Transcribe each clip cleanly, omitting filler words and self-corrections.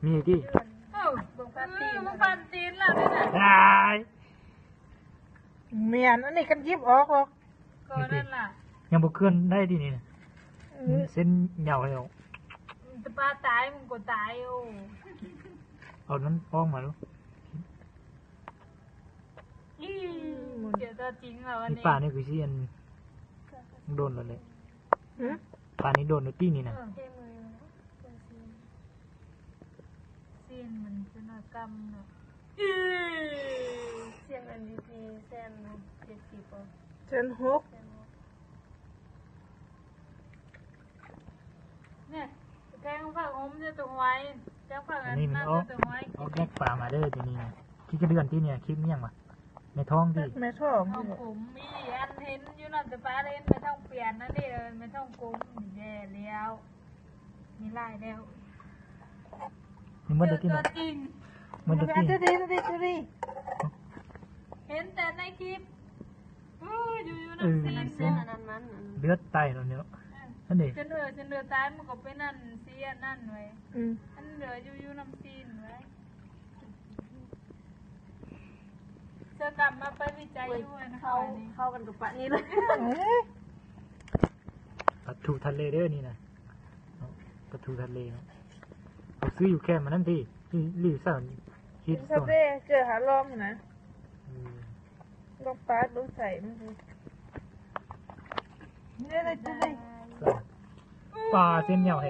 มีที่ มึงฟันตีนแล้วนี่นะ ได้ เมียนอันนี้กันยิบออกหรอก ก็นั่นล่ะ ยังบุกเคลื่อนได้ที่นี่นะเส้นเหยาวเลย จะปลาตายมึงก็ตายโอ้ เอานั้นป้องมาลูก เดี๋ยวจะจริงแล้ววัน นี่ นี้ ป่านี่คือที่อันโดนเลยป่านี้โดนในที่นี่นะ ซีนมันจะน่ากำเนาะ เสียงอันนี้ที่แซน70ป่ะ เส้นหก เนี่ยแกงผักอมจะตรงไว้แกงผัก อั อั น น นี้มัน นั้น เอา จะตรงไว้ เอาแยกป่ามาเด้อที่นี่นะคิดกระเดือนที่เนี่ยคลิปนี้ยังวะในท้องที่ แม่ท้อง ท้องขุมมีอันเห็นอยู่นั่นจะปลาเห็นไม่ต้องเปลี่ยนนั่นนี่เลยไม่ต้องกุมแย่แล้วมีลายแล้ว นี่มัน เจ ได้ อ ที่ ตั ไห วน จริง มันได้ที่ จะดี เห็นแต่ในคลิปอยู่ๆ เอ นั่น อ ซีน เส้นอันนั้นมัน เลือดไตเราเนี่ยนั่นเอง ฉันเดือดตายมันก็ไปนั่นซีอันนั่นไว้ อันเหลืออยู่น้ำซีนไว้เจอกลับมาไปวิจัยด้วยนะคะ เข้ากันกับปะนี้เลย ปลาทูทะเลเด้อนี่นะปลาทูทะเลเขาซื้ออยู่แค่มานั่นที่รีบสั่งฮิต ส ส่วน เปรย์เจอหาลองนะลองปาดลองใส่มันดูนี่เลยจะได้ ปลาเส้นเหนียวเหร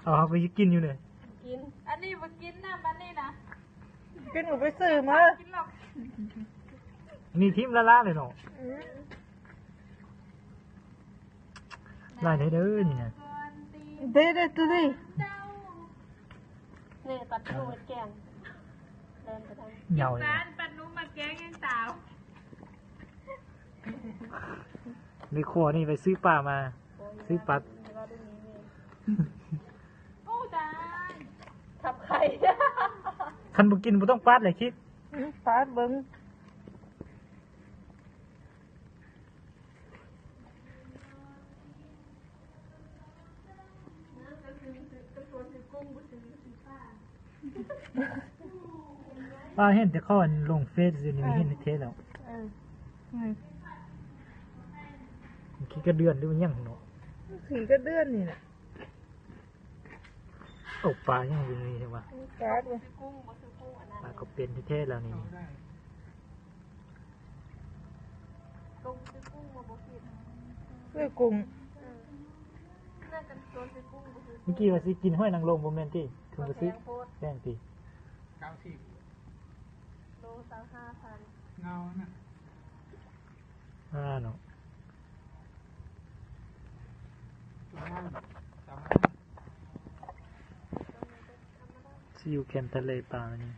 เอาไปกินอยู่เลย กิน อันนี้มากินนะมันนี่นะ กินหนูไปซื้อมา กินหรอก นี่ทิมละล่าเลยเนาะลายเด้อนี่นะ เด้ตัวนี้ นี่ปัดทูแกงเดินไปทาง เหนียวเลย ร้านปันนุมาแกงยังสาว ในครัวนี่ไปซื้อปลามา ซื้อปลา โอ้ตาย ทับไข่ คันบุกินบุต้องปัดเลยคิด ปาดเบิ้ง ปลาเห็นแต่ข้อนลงเฟซอยู่นี่ไม่เห็นในเทสแล้วคิดกระเดือนหรือมันยังเนาะ สีก็เดือนนี่นะ โอ้ปลายังอยู่นี่ใช่ปะ ปาดเลย กุ้งมาซื้อกุ้งอันนั้น ปลาก็เป็นเทศแล้วนี่ กุ้งซื้อกุ้งมาบอกผิด เพื่อกุ้ง น่าจะโดนซื้อกุ้งมาซื้อ เมื่อกี้ว่าสิกินห้อยนางรมโมเมนต์ที่ถึงไปซื้อ โพด แป้งตี โล35,000 เงาน่ะ เนาะ ตัวนั้นสาม ซิวเค็มทะเลปลานี่